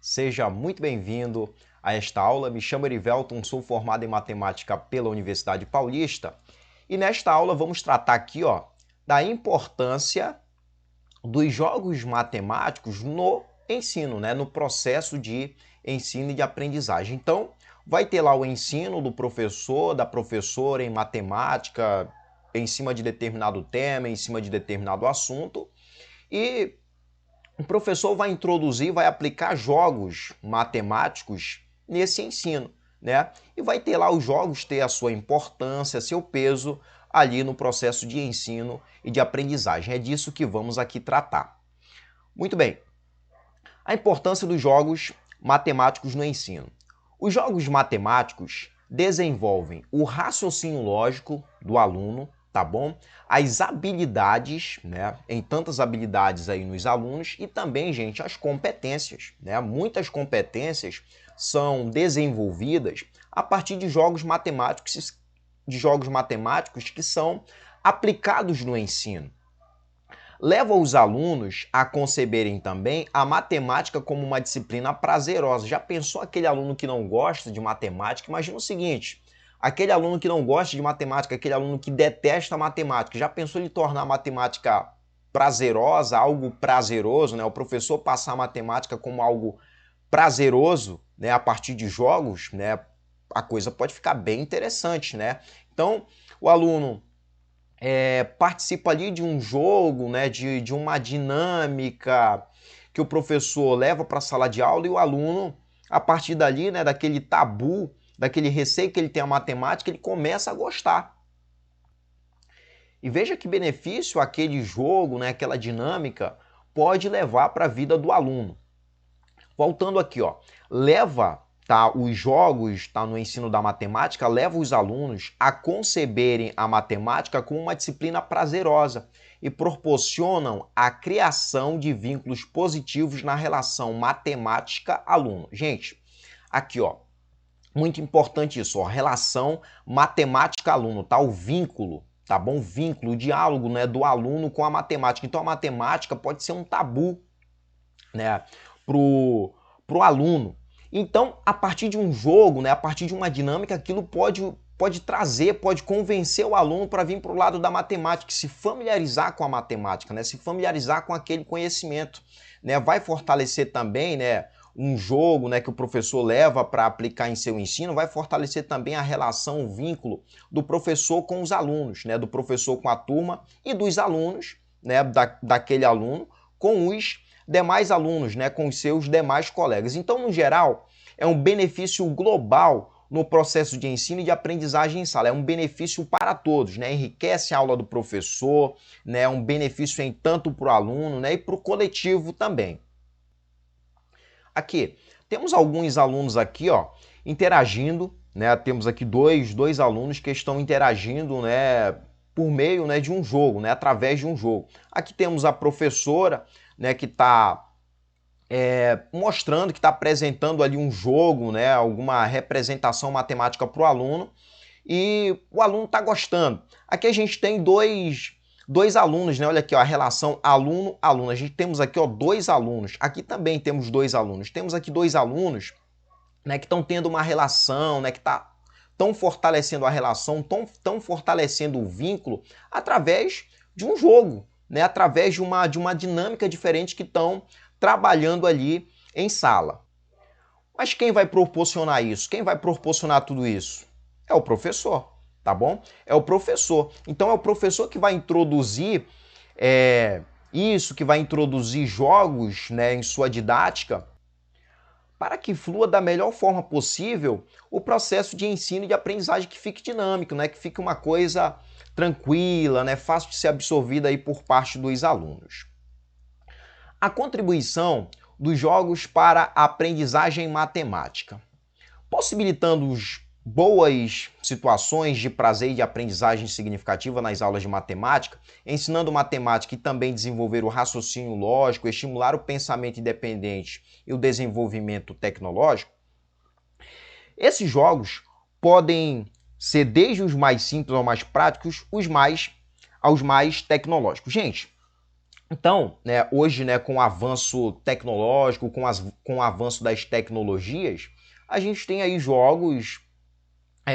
Seja muito bem-vindo a esta aula. Me chamo Erivelton, sou formado em matemática pela Universidade Paulista e nesta aula vamos tratar aqui, da importância dos jogos matemáticos no ensino, no processo de ensino e de aprendizagem. Então, vai ter lá o ensino do professor, da professora em matemática, em cima de determinado tema, em cima de determinado assunto, e o professor vai introduzir, vai aplicar jogos matemáticos nesse ensino, E vai ter lá os jogos ter a sua importância, seu peso ali no processo de ensino e de aprendizagem. É disso que vamos aqui tratar. Muito bem. A importância dos jogos matemáticos no ensino. Os jogos matemáticos desenvolvem o raciocínio lógico do aluno, tá bom? As habilidades, Em tantas habilidades aí nos alunos e também, gente, as competências, Muitas competências são desenvolvidas a partir de jogos matemáticos que são aplicados no ensino. Leva os alunos a conceberem também a matemática como uma disciplina prazerosa. Já pensou aquele aluno que não gosta de matemática? Imagina o seguinte, aquele aluno que não gosta de matemática, aquele aluno que detesta matemática, já pensou ele tornar a matemática prazerosa, algo prazeroso, O professor passar a matemática como algo prazeroso, A partir de jogos, A coisa pode ficar bem interessante, Então, o aluno participa ali de um jogo, de uma dinâmica que o professor leva para a sala de aula e o aluno, a partir dali, daquele tabu, daquele receio que ele tem a matemática, ele começa a gostar. E veja que benefício aquele jogo, aquela dinâmica pode levar para a vida do aluno. Voltando aqui, leva os jogos no ensino da matemática, leva os alunos a conceberem a matemática como uma disciplina prazerosa e proporcionam a criação de vínculos positivos na relação matemática-aluno. Gente, aqui, muito importante isso, relação matemática-aluno, o vínculo, tá bom? O vínculo, o diálogo, do aluno com a matemática. Então a matemática pode ser um tabu, pro aluno. Então, a partir de um jogo, a partir de uma dinâmica, aquilo pode trazer, pode convencer o aluno para vir para o lado da matemática, se familiarizar com a matemática, se familiarizar com aquele conhecimento. Vai fortalecer também, um jogo que o professor leva para aplicar em seu ensino, vai fortalecer também a relação, o vínculo do professor com os alunos, do professor com a turma e dos alunos, daquele aluno com os demais alunos, com os seus demais colegas. Então, no geral, é um benefício global no processo de ensino e de aprendizagem em sala. É um benefício para todos, Enriquece a aula do professor, é um benefício em tanto para o aluno, e para o coletivo também. Aqui, temos alguns alunos aqui, interagindo, Temos aqui dois alunos que estão interagindo, por meio, de um jogo, através de um jogo. Aqui temos a professora, que está mostrando, que está apresentando ali um jogo, alguma representação matemática para o aluno, e o aluno está gostando. Aqui a gente tem dois alunos, Olha aqui, a relação aluno-aluno. A gente temos aqui, dois alunos. Aqui também temos dois alunos. Temos aqui dois alunos, que estão tendo uma relação, que estão fortalecendo a relação, estão fortalecendo o vínculo através de um jogo, através de uma dinâmica diferente que estão trabalhando ali em sala. Mas quem vai proporcionar isso? Quem vai proporcionar tudo isso? É o professor, tá bom? É o professor. Então é o professor que vai introduzir isso, que vai introduzir jogos, em sua didática, para que flua da melhor forma possível o processo de ensino e de aprendizagem, que fique dinâmico, que fique uma coisa tranquila, fácil de ser absorvida aí por parte dos alunos. A contribuição dos jogos para a aprendizagem matemática. Possibilitando boas situações de prazer e de aprendizagem significativa nas aulas de matemática, ensinando matemática e também desenvolver o raciocínio lógico, estimular o pensamento independente e o desenvolvimento tecnológico, esses jogos podem ser desde os mais simples aos mais práticos, aos mais tecnológicos. Gente, Então, né, hoje, né, com o avanço tecnológico, com o avanço das tecnologias, a gente tem aí jogos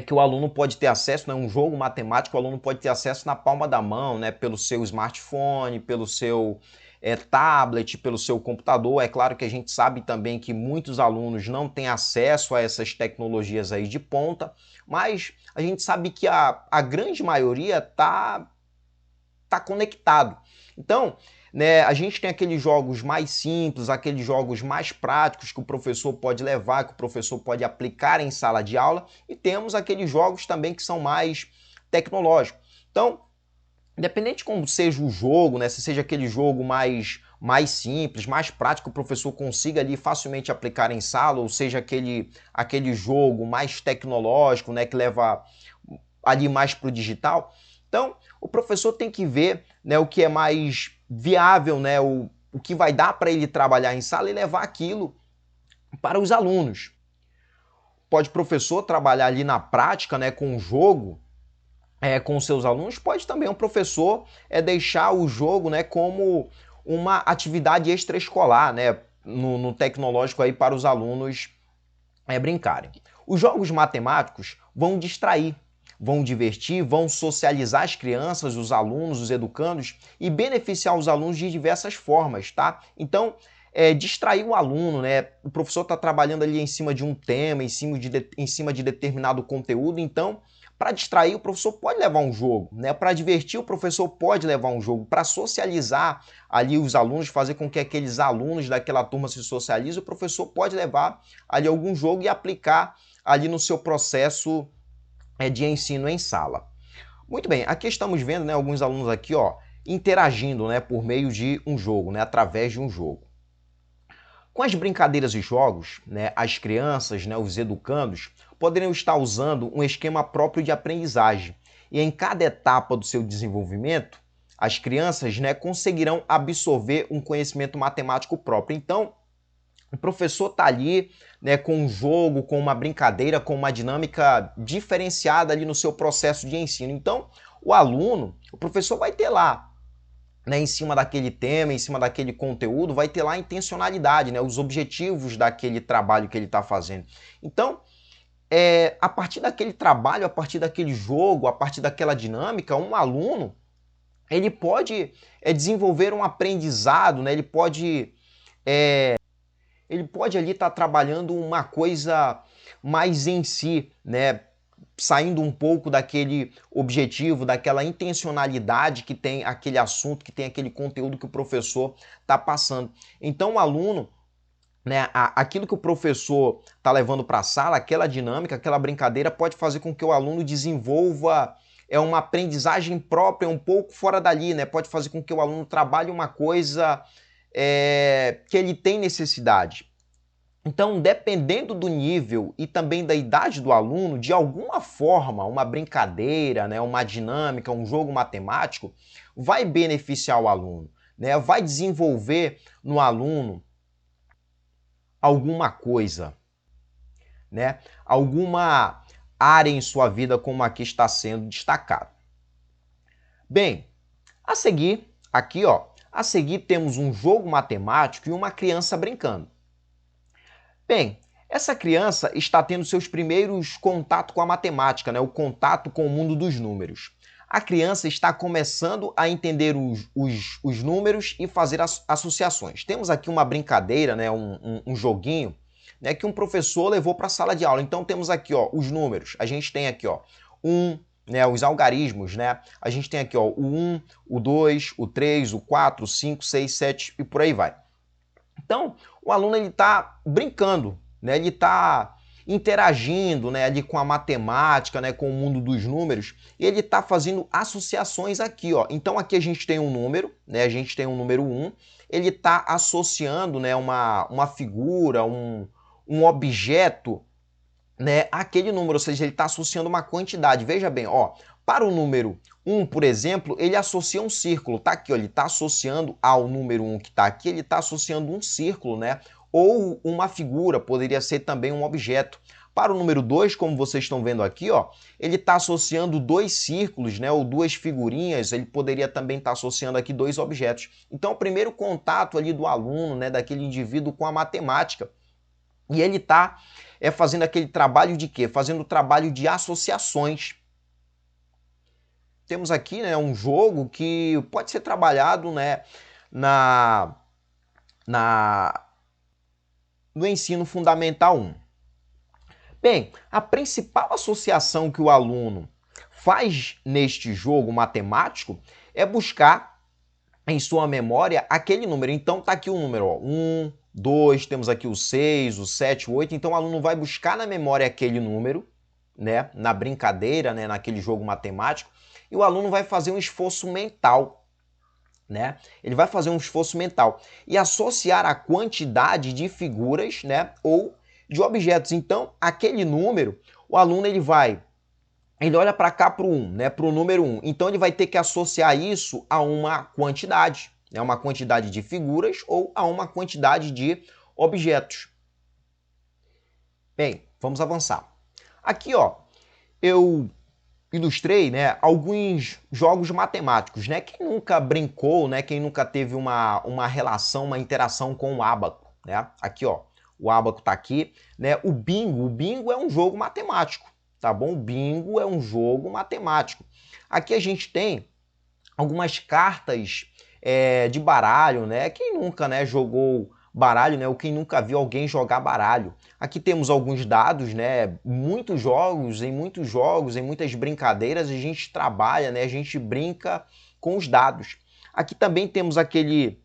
que o aluno pode ter acesso, né, um jogo matemático, o aluno pode ter acesso na palma da mão, né, pelo seu smartphone, pelo seu tablet, pelo seu computador. É claro que a gente sabe também que muitos alunos não têm acesso a essas tecnologias aí de ponta, mas a gente sabe que a grande maioria tá conectado. Então, né, a gente tem aqueles jogos mais simples, aqueles jogos mais práticos que o professor pode levar, que o professor pode aplicar em sala de aula, e temos aqueles jogos também que são mais tecnológicos. Então, independente de como seja o jogo, né, se seja aquele jogo mais simples, mais prático, o professor consiga ali facilmente aplicar em sala, ou seja aquele jogo mais tecnológico, né, que leva ali mais para o digital. Então, o professor tem que ver, né, o que é mais viável, né, o que vai dar para ele trabalhar em sala e levar aquilo para os alunos. Pode o professor trabalhar ali na prática, né, com o jogo, com seus alunos, pode também o professor deixar o jogo, né, como uma atividade extraescolar, né, no tecnológico aí para os alunos brincarem. Os jogos matemáticos vão distrair, vão divertir, vão socializar as crianças, os alunos, os educandos e beneficiar os alunos de diversas formas, tá? Então, distrair o aluno, né? O professor está trabalhando ali em cima de um tema, em cima de determinado conteúdo, então, para distrair, o professor pode levar um jogo, né? Para divertir, o professor pode levar um jogo. Para socializar ali os alunos, fazer com que aqueles alunos daquela turma se socializem, o professor pode levar ali algum jogo e aplicar ali no seu processo de ensino em sala. Muito bem, aqui estamos vendo, né, alguns alunos aqui, ó, interagindo, né, por meio de um jogo, né, através de um jogo. Com as brincadeiras e jogos, né, as crianças, né, os educandos, poderiam estar usando um esquema próprio de aprendizagem. E em cada etapa do seu desenvolvimento, as crianças, né, conseguirão absorver um conhecimento matemático próprio. Então, o professor está ali, né, com um jogo, com uma brincadeira, com uma dinâmica diferenciada ali no seu processo de ensino. Então, o aluno, o professor vai ter lá, né, em cima daquele tema, em cima daquele conteúdo, vai ter lá a intencionalidade, né, os objetivos daquele trabalho que ele está fazendo. Então, a partir daquele trabalho, a partir daquele jogo, a partir daquela dinâmica, um aluno ele pode desenvolver um aprendizado, né, ele pode ali estar trabalhando uma coisa mais em si, né? Saindo um pouco daquele objetivo, daquela intencionalidade que tem aquele assunto, que tem aquele conteúdo que o professor está passando. Então o aluno, né, aquilo que o professor está levando para a sala, aquela dinâmica, aquela brincadeira pode fazer com que o aluno desenvolva uma aprendizagem própria um pouco fora dali, né? Pode fazer com que o aluno trabalhe uma coisa que ele tem necessidade. Então, dependendo do nível e também da idade do aluno, de alguma forma, uma brincadeira, né, uma dinâmica, um jogo matemático, vai beneficiar o aluno, né? Vai desenvolver no aluno alguma coisa, né? Alguma área em sua vida como aqui está sendo destacado. Bem, a seguir, aqui ó, a seguir temos um jogo matemático e uma criança brincando. Bem, essa criança está tendo seus primeiros contatos com a matemática, né? O contato com o mundo dos números. A criança está começando a entender os números e fazer associações. Temos aqui uma brincadeira, né? um joguinho, né? Que um professor levou para a sala de aula. Então temos aqui ó, os números. A gente tem aqui ó, né, os algarismos, né? A gente tem aqui ó, o 1, o 2, o 3, o 4, o 5, 6, 7 e por aí vai. Então, o aluno ele está brincando, né? Ele está interagindo, né, ali com a matemática, né, com o mundo dos números, e ele está fazendo associações aqui, ó. Então aqui a gente tem um número, né, a gente tem um número 1, ele está associando, né, uma figura, um objeto, né, àquele número, ou seja, ele está associando uma quantidade. Veja bem, ó, para o número 1, por exemplo, ele associa um círculo, tá aqui, ó, ele está associando ao número 1 que está aqui, ele está associando um círculo, né? Ou uma figura, poderia ser também um objeto. Para o número 2, como vocês estão vendo aqui, ó, ele está associando dois círculos, né, ou duas figurinhas, ele poderia também estar associando aqui dois objetos. Então, o primeiro contato ali do aluno, né, daquele indivíduo com a matemática. E ele está fazendo aquele trabalho de quê? Fazendo o trabalho de associações. Temos aqui, né, um jogo que pode ser trabalhado, né, no ensino fundamental 1. Bem, a principal associação que o aluno faz neste jogo matemático é buscar em sua memória aquele número. Então tá aqui o número, ó, 1, 2, temos aqui o 6, o 7, o 8. Então o aluno vai buscar na memória aquele número, né, na brincadeira, né, naquele jogo matemático, e o aluno vai fazer um esforço mental, né? Ele vai fazer um esforço mental e associar a quantidade de figuras, né, ou de objetos. Então, aquele número, o aluno ele olha para cá para o 1, né, para o número 1. Então, ele vai ter que associar isso a uma quantidade, né, uma quantidade de figuras ou a uma quantidade de objetos. Bem, vamos avançar. Aqui, ó, eu ilustrei, né, alguns jogos matemáticos, né? Quem nunca brincou, né? Quem nunca teve uma relação, uma interação com o ábaco, né? Aqui, ó, o ábaco tá aqui, né? O bingo é um jogo matemático, tá bom? O bingo é um jogo matemático. Aqui a gente tem algumas cartas de baralho, né? Quem nunca, né, jogou baralho, né? Ou quem nunca viu alguém jogar baralho. Aqui temos alguns dados, né? Em muitos jogos, em muitas brincadeiras, a gente trabalha, né? A gente brinca com os dados. Aqui também temos aquele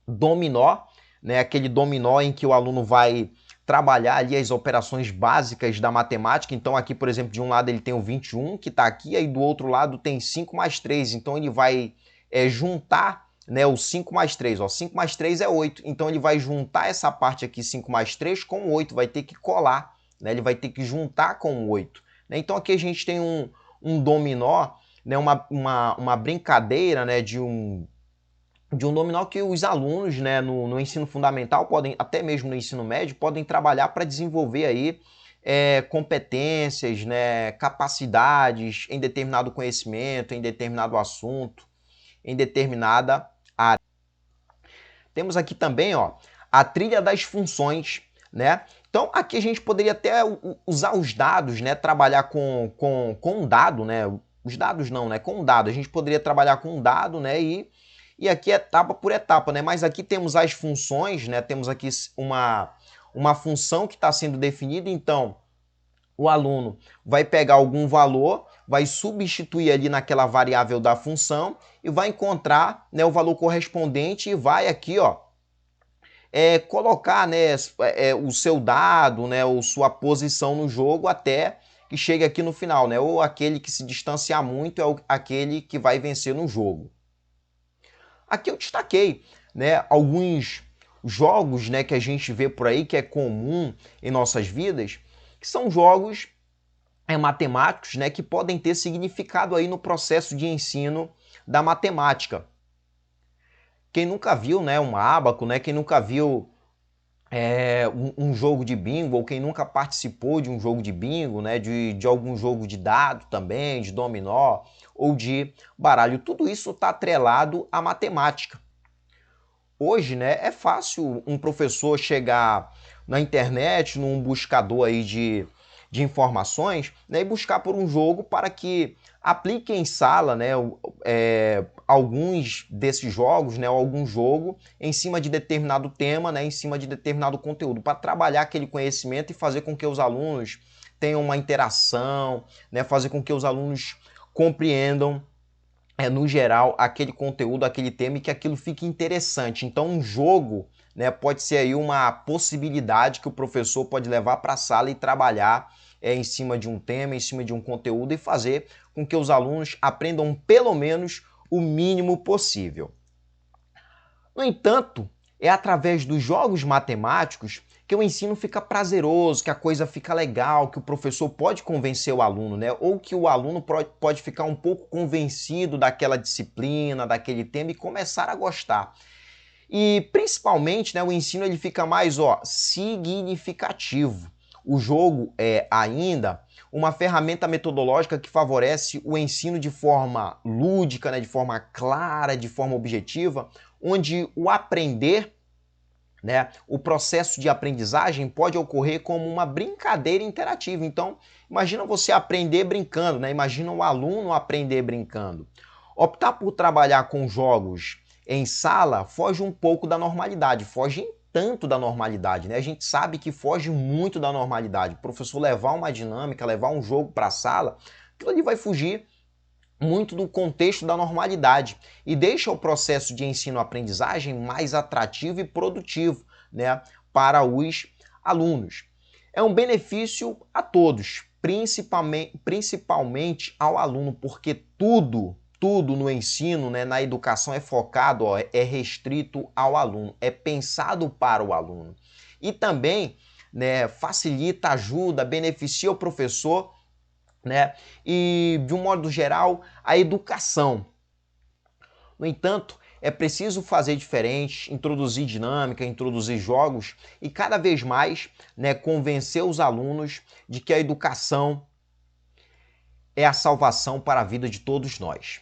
dominó, né? Aquele dominó em que o aluno vai trabalhar ali as operações básicas da matemática. Então aqui, por exemplo, de um lado ele tem o 21, que está aqui, aí do outro lado tem 5 mais 3. Então ele vai juntar, né, o 5 mais 3. Ó, 5 mais 3 é 8. Então ele vai juntar essa parte aqui, 5 mais 3, com 8. Vai ter que colar, né? Ele vai ter que juntar com 8. Né? Então aqui a gente tem um dominó, né, uma brincadeira, né, de um dominó que os alunos, né, no ensino fundamental, podem, até mesmo no ensino médio, podem trabalhar para desenvolver aí competências, né, capacidades em determinado conhecimento, em determinado assunto, em determinada área. Temos aqui também, ó, a trilha das funções, né? Então aqui a gente poderia até usar os dados, né, trabalhar com um dado, né? Os dados não, né? Com um dado. A gente poderia trabalhar com um dado, né? E aqui etapa por etapa, né? Mas aqui temos as funções, né? Temos aqui uma função que está sendo definida, então o aluno vai pegar algum valor, vai substituir ali naquela variável da função e vai encontrar, né, o valor correspondente e vai aqui, ó, colocar, né, o seu dado, né, ou sua posição no jogo até que chegue aqui no final, né? Ou aquele que se distanciar muito é aquele que vai vencer no jogo. Aqui eu destaquei, né, alguns jogos, né, que a gente vê por aí, que é comum em nossas vidas, que são jogos matemáticos, né, que podem ter significado aí no processo de ensino da matemática. Quem nunca viu, né, um ábaco, né, quem nunca viu um jogo de bingo, ou quem nunca participou de um jogo de bingo, né, de algum jogo de dado também, de dominó ou de baralho, tudo isso está atrelado à matemática. Hoje, né, é fácil um professor chegar na internet, num buscador aí de informações, né, e buscar por um jogo para que aplique em sala, né, alguns desses jogos, né, algum jogo em cima de determinado tema, né, em cima de determinado conteúdo, para trabalhar aquele conhecimento e fazer com que os alunos tenham uma interação, né, fazer com que os alunos compreendam no geral, aquele conteúdo, aquele tema e que aquilo fique interessante. Então, um jogo, né, pode ser aí uma possibilidade que o professor pode levar para a sala e trabalhar em cima de um tema, em cima de um conteúdo e fazer com que os alunos aprendam pelo menos o mínimo possível. No entanto, é através dos jogos matemáticos que o ensino fica prazeroso, que a coisa fica legal, que o professor pode convencer o aluno, né? Ou que o aluno pode ficar um pouco convencido daquela disciplina, daquele tema e começar a gostar. E principalmente, né, o ensino ele fica mais, ó, significativo. O jogo é ainda uma ferramenta metodológica que favorece o ensino de forma lúdica, né, de forma clara, de forma objetiva, onde o aprender, né, o processo de aprendizagem pode ocorrer como uma brincadeira interativa. Então, imagina você aprender brincando, né? Imagina o aluno aprender brincando. Optar por trabalhar com jogos em sala foge um pouco da normalidade, foge tanto da normalidade, né? A gente sabe que foge muito da normalidade. O professor levar uma dinâmica, levar um jogo para a sala, aquilo ali vai fugir muito do contexto da normalidade e deixa o processo de ensino-aprendizagem mais atrativo e produtivo, né, para os alunos. É um benefício a todos, principalmente ao aluno, porque tudo no ensino, né, na educação é focado, é restrito ao aluno, é pensado para o aluno. E também, né, facilita, ajuda, beneficia o professor, né? E, de um modo geral, a educação. No entanto, é preciso fazer diferente, introduzir dinâmica, introduzir jogos e cada vez mais, né, convencer os alunos de que a educação é a salvação para a vida de todos nós.